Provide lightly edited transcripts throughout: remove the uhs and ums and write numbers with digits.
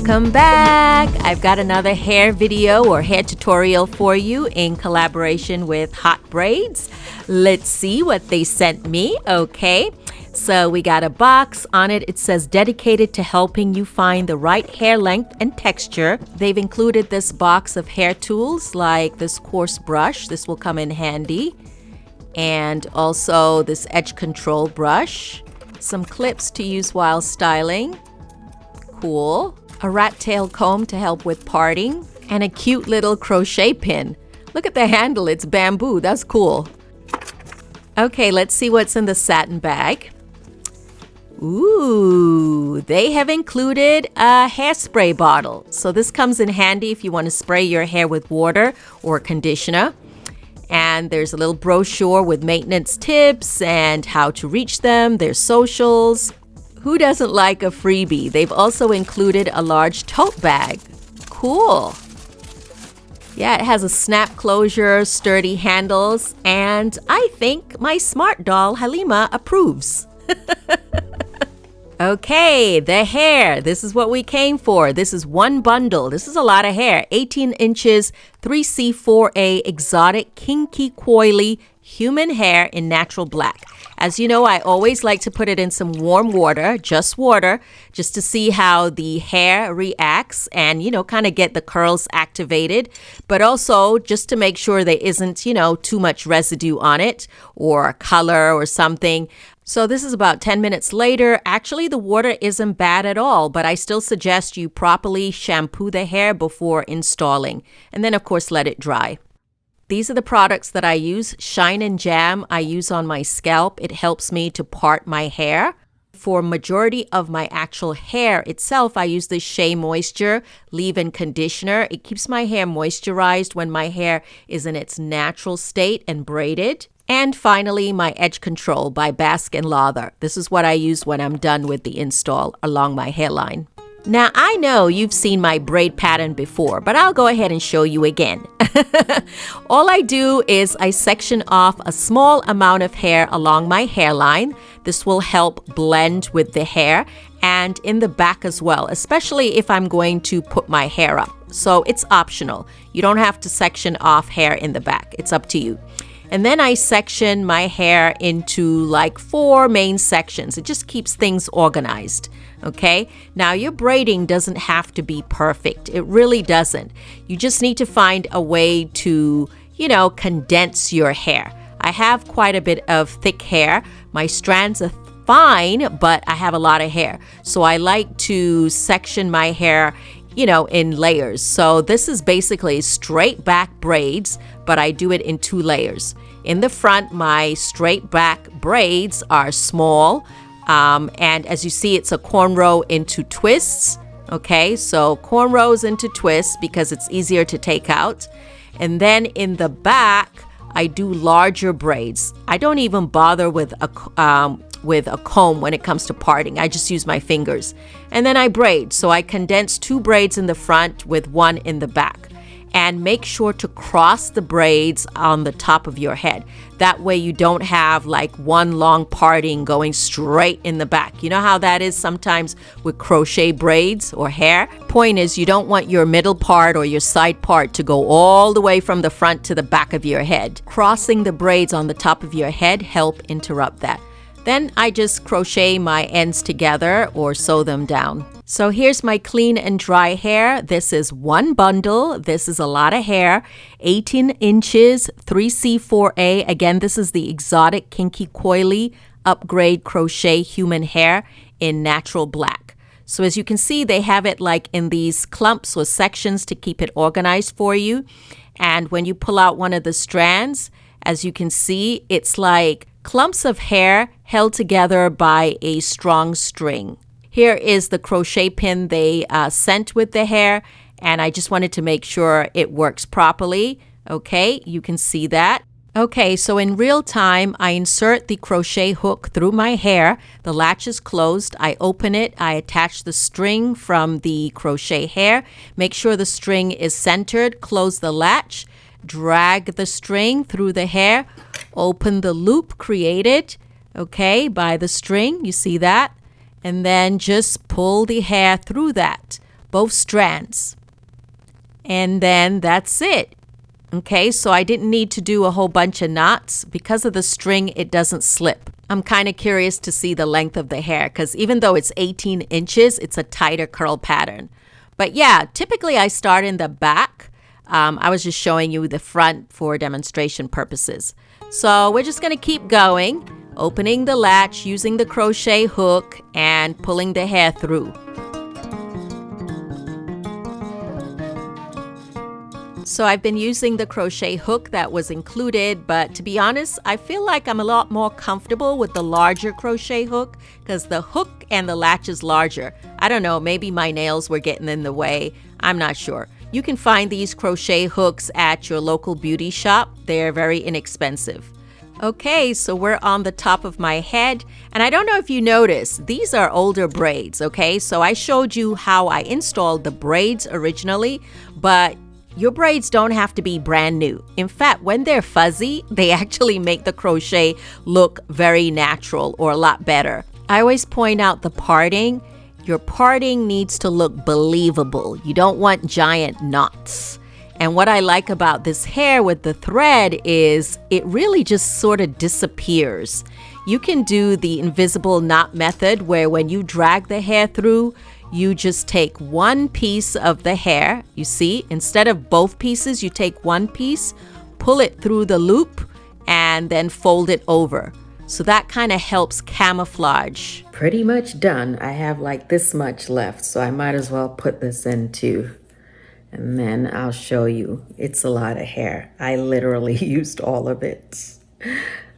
Welcome back! I've got another hair video or hair tutorial for you in collaboration with HOTBRAIDS. Let's see what they sent me, okay? So we got a box. On it, it says dedicated to helping you find the right hair length and texture. They've included this box of hair tools like this coarse brush. This will come in handy. And also this edge control brush. Some clips to use while styling. Cool. A rat tail comb to help with parting, and a cute little crochet pin. Look at the handle, it's bamboo. That's cool. Okay, let's see what's in the satin bag. Ooh, they have included a hairspray bottle. So this comes in handy if you want to spray your hair with water or conditioner. And there's a little brochure with maintenance tips and how to reach them, their socials. Who doesn't like a freebie? They've also included a large tote bag. Cool. Yeah, it has a snap closure, sturdy handles, and I think my smart doll, Halima, approves. Okay, the hair. This is what we came for. This is one bundle. This is a lot of hair. 18 inches, 3C4A exotic Kinky Coily human hair in natural black. As you know, I always like to put it in some warm water, just to see how the hair reacts and, kind of get the curls activated, but also just to make sure there isn't, too much residue on it or color or something. So this is about 10 minutes later. Actually, the water isn't bad at all, but I still suggest you properly shampoo the hair before installing. And then, of course, let it dry. These are the products that I use. Shine and Jam I use on my scalp. It helps me to part my hair. For majority of my actual hair itself, I use the Shea Moisture leave-in conditioner. It keeps my hair moisturized when my hair is in its natural state and braided. And finally, my Edge Control by Basque and Lather. This is what I use when I'm done with the install along my hairline. Now, I know you've seen my braid pattern before, but I'll go ahead and show you again. All I do is I section off a small amount of hair along my hairline. This will help blend with the hair and in the back as well, especially if I'm going to put my hair up. So it's optional. You don't have to section off hair in the back. It's up to you. And then I section my hair into like 4 main sections. It just keeps things organized. Okay, now your braiding doesn't have to be perfect. It really doesn't. You just need to find a way to, condense your hair. I have quite a bit of thick hair. My strands are fine, but I have a lot of hair. So I like to section my hair, in layers. So this is basically straight back braids, but I do it in 2 layers. In the front, my straight back braids are small. And as you see, it's a cornrow into twists. Okay, so cornrows into twists because it's easier to take out. And then in the back, I do larger braids. I don't even bother with a comb when it comes to parting. I just use my fingers. And then I braid. So I condense 2 braids in the front with 1 in the back. And make sure to cross the braids on the top of your head. That way you don't have like one long parting going straight in the back. You know how that is sometimes with crochet braids or hair? Point is, you don't want your middle part or your side part to go all the way from the front to the back of your head. Crossing the braids on the top of your head help interrupt that. Then I just crochet my ends together or sew them down. So here's my clean and dry hair. This is one bundle. This is a lot of hair. 18 inches, 3C4A. Again, this is the exotic Kinky Coily upgrade crochet human hair in natural black. So as you can see, they have it like in these clumps or sections to keep it organized for you. And when you pull out one of the strands, as you can see, it's like clumps of hair held together by a strong string. Here is the crochet pin they sent with the hair, and I just wanted to make sure it works properly. Okay, you can see that. Okay, so in real time, I insert the crochet hook through my hair. The latch is closed. I open it. I attach the string from the crochet hair. Make sure the string is centered. Close the latch. Drag the string through the hair. Open the loop created, okay, by the string. You see that? And then just pull the hair through that. both strands. And then that's it. Okay, so I didn't need to do a whole bunch of knots. Because of the string, it doesn't slip. I'm kind of curious to see the length of the hair because even though it's 18 inches, it's a tighter curl pattern. But yeah, typically I start in the back. I was just showing you the front for demonstration purposes. So we're just going to keep going, opening the latch, using the crochet hook, and pulling the hair through. So I've been using the crochet hook that was included, but to be honest, I feel like I'm a lot more comfortable with the larger crochet hook because the hook and the latch is larger. I don't know, maybe my nails were getting in the way. I'm not sure. You can find these crochet hooks at your local beauty shop. They're very inexpensive. Okay, so we're on the top of my head, and I don't know if you noticed, these are older braids, okay? So I showed you how I installed the braids originally, but your braids don't have to be brand new. In fact, when they're fuzzy, they actually make the crochet look very natural or a lot better. I always point out the parting. Your parting needs to look believable. You don't want giant knots. And what I like about this hair with the thread is it really just sort of disappears. You can do the invisible knot method where when you drag the hair through, you just take one piece of the hair. You see, instead of both pieces, you take one piece, pull it through the loop, and then fold it over. So that kind of helps camouflage. Pretty much done. I have like this much left, so I might as well put this in too. And then I'll show you. It's a lot of hair. I literally used all of it.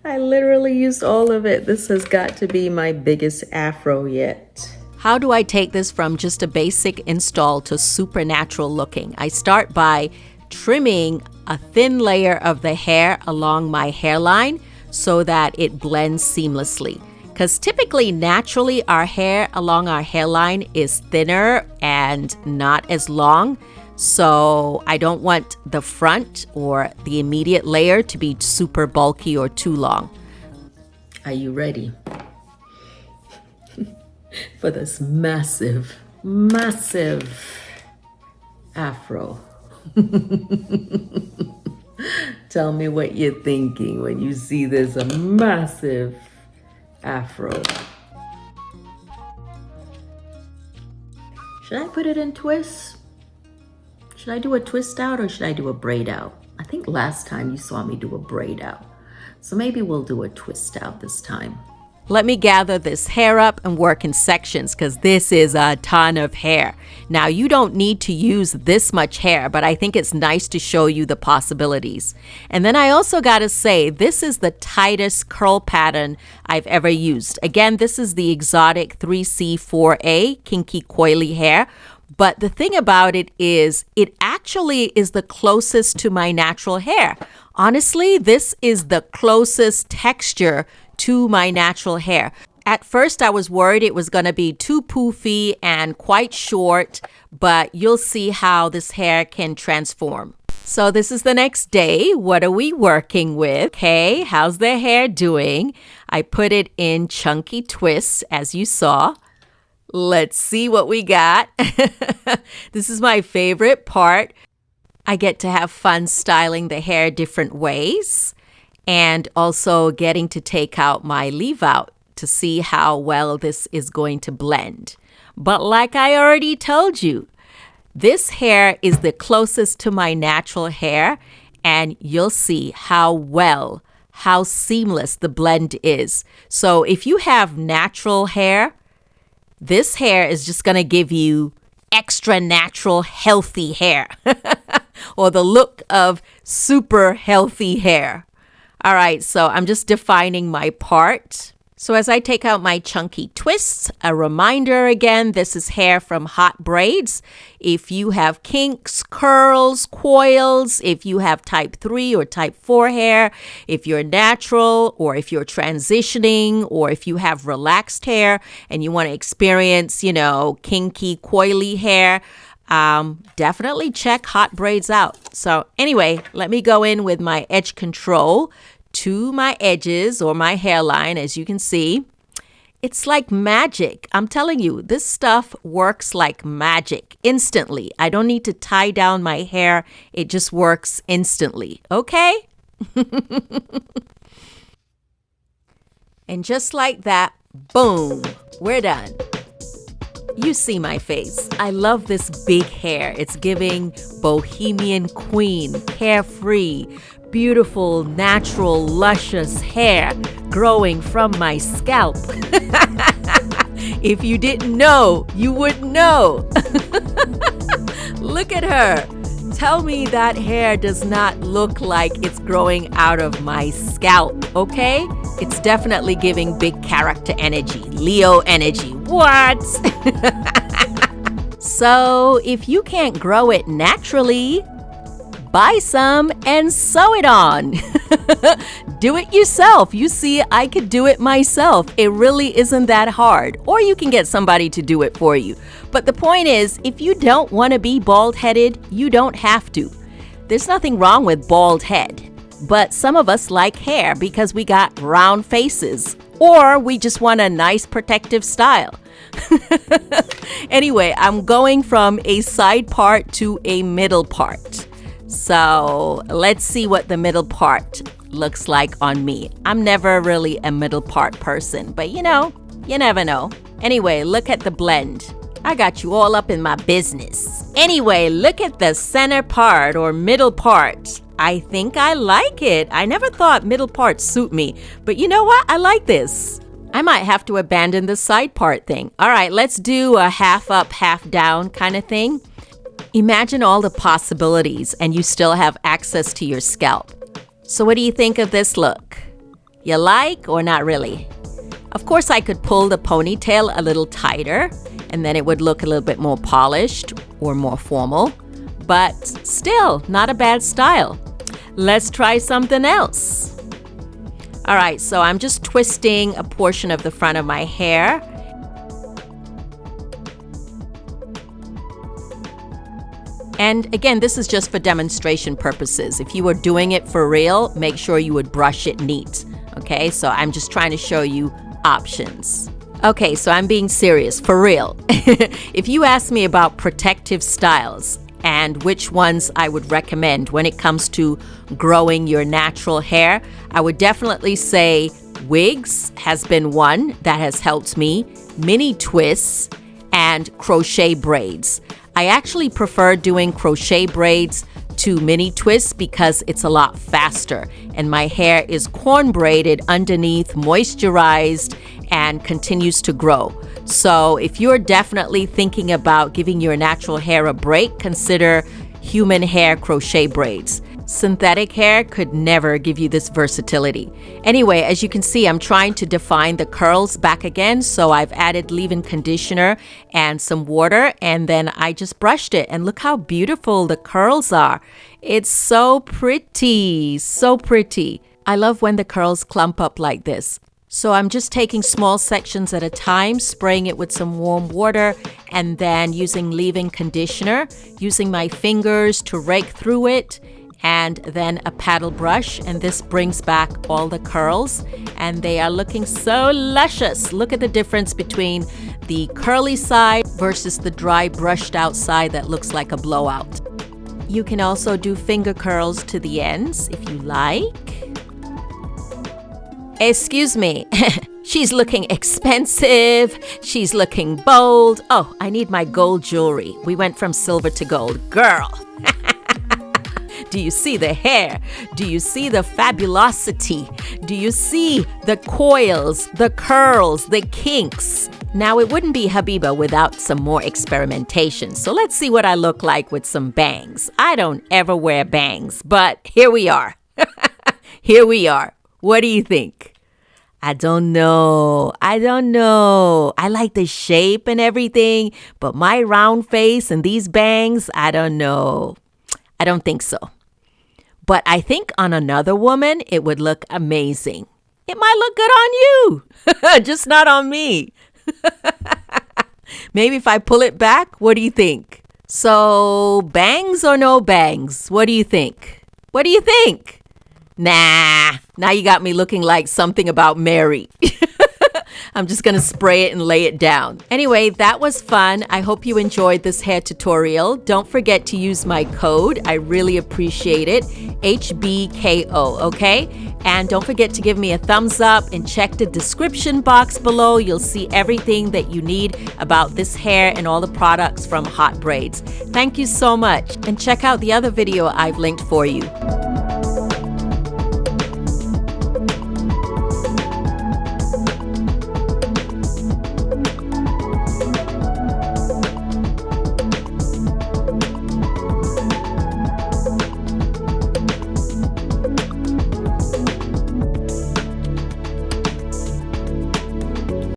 This has got to be my biggest afro yet. How do I take this from just a basic install to supernatural looking? I start by trimming a thin layer of the hair along my hairline so that it blends seamlessly. Because typically, naturally, our hair along our hairline is thinner and not as long. So I don't want the front or the immediate layer to be super bulky or too long. Are you ready for this massive afro? Tell me what you're thinking when you see this massive afro. Should I put it in twists? Should I do a twist out or should I do a braid out? I think last time you saw me do a braid out. So maybe we'll do a twist out this time. Let me gather this hair up and work in sections because this is a ton of hair. Now, you don't need to use this much hair, but I think it's nice to show you the possibilities. And then I also got to say, this is the tightest curl pattern I've ever used. Again, this is the exotic 3C4A Kinky Coily hair. But the thing about it is, it actually is the closest to my natural hair. Honestly, this is the closest texture to my natural hair. At first, I was worried it was going to be too poofy and quite short, but you'll see how this hair can transform. So this is the next day. What are we working with? Okay, how's the hair doing? I put it in chunky twists, as you saw. Let's see what we got. This is my favorite part. I get to have fun styling the hair different ways and also getting to take out my leave out to see how well this is going to blend. But like I already told you, this hair is the closest to my natural hair, and you'll see how seamless the blend is. So if you have natural hair, this hair is just going to give you extra natural, healthy hair or the look of super healthy hair. All right, so I'm just defining my part. So as I take out my chunky twists, a reminder again, this is hair from HOTBRAIDS. If you have kinks, curls, coils, if you have type 3 or type 4 hair, if you're natural or if you're transitioning or if you have relaxed hair and you want to experience, kinky, coily hair, definitely check HOTBRAIDS out. So anyway, let me go in with my edge control to my edges or my hairline, as you can see. It's like magic. I'm telling you, this stuff works like magic instantly. I don't need to tie down my hair. It just works instantly. Okay? And just like that, boom, we're done. You see my face. I love this big hair. It's giving bohemian queen, carefree, beautiful, natural, luscious hair growing from my scalp. If you didn't know, you would know. Look at her. Tell me that hair does not look like it's growing out of my scalp, okay? It's definitely giving big character energy, Leo energy. What? So, if you can't grow it naturally, buy some and sew it on. Do it yourself. You see, I could do it myself. It really isn't that hard. Or you can get somebody to do it for you. But the point is, if you don't want to be bald-headed, you don't have to. There's nothing wrong with bald head. But some of us like hair because we got round faces. Or we just want a nice protective style. Anyway, I'm going from a side part to a middle part. So let's see what the middle part looks like on me. I'm never really a middle part person, but you never know. Anyway, look at the blend. I got you all up in my business. Anyway, look at the center part or middle part. I think I like it. I never thought middle parts suit me, but you know what? I like this. I might have to abandon the side part thing. All right, let's do a half up, half down kind of thing. Imagine all the possibilities and you still have access to your scalp. So what do you think of this look? You like or not really? Of course, I could pull the ponytail a little tighter and then it would look a little bit more polished or more formal, but still not a bad style. Let's try something else. All right, so I'm just twisting a portion of the front of my hair. And again, this is just for demonstration purposes. If you were doing it for real, make sure you would brush it neat. Okay, so I'm just trying to show you options. Okay, so I'm being serious, for real. If you ask me about protective styles and which ones I would recommend when it comes to growing your natural hair, I would definitely say wigs has been one that has helped me, mini twists, and crochet braids. I actually prefer doing crochet braids to mini twists because it's a lot faster and my hair is corn braided underneath, moisturized, and continues to grow. So if you're definitely thinking about giving your natural hair a break, consider human hair crochet braids. Synthetic hair could never give you this versatility. Anyway, as you can see, I'm trying to define the curls back again. So I've added leave-in conditioner and some water, and then I just brushed it. And look how beautiful the curls are. It's so pretty, so pretty. I love when the curls clump up like this. So I'm just taking small sections at a time, spraying it with some warm water, and then using leave-in conditioner, using my fingers to rake through it, and then a paddle brush, and this brings back all the curls, and they are looking so luscious. Look at the difference between the curly side versus the dry brushed out side that looks like a blowout. You can also do finger curls to the ends if you like. Excuse me, she's looking expensive, she's looking bold. Oh, I need my gold jewelry. We went from silver to gold. Girl! Do you see the hair? Do you see the fabulosity? Do you see the coils, the curls, the kinks? Now, it wouldn't be Habiba without some more experimentation. So let's see what I look like with some bangs. I don't ever wear bangs, but here we are. Here we are. What do you think? I don't know. I like the shape and everything, but my round face and these bangs, I don't know. I don't think so. But I think on another woman, it would look amazing. It might look good on you, just not on me. Maybe if I pull it back, what do you think? So bangs or no bangs? What do you think? What do you think? Nah, now you got me looking like something about Mary. I'm just going to spray it and lay it down. Anyway, that was fun. I hope you enjoyed this hair tutorial. Don't forget to use my code. I really appreciate it. HBKO, okay? And don't forget to give me a thumbs up and check the description box below. You'll see everything that you need about this hair and all the products from Hot Braids. Thank you so much. And check out the other video I've linked for you.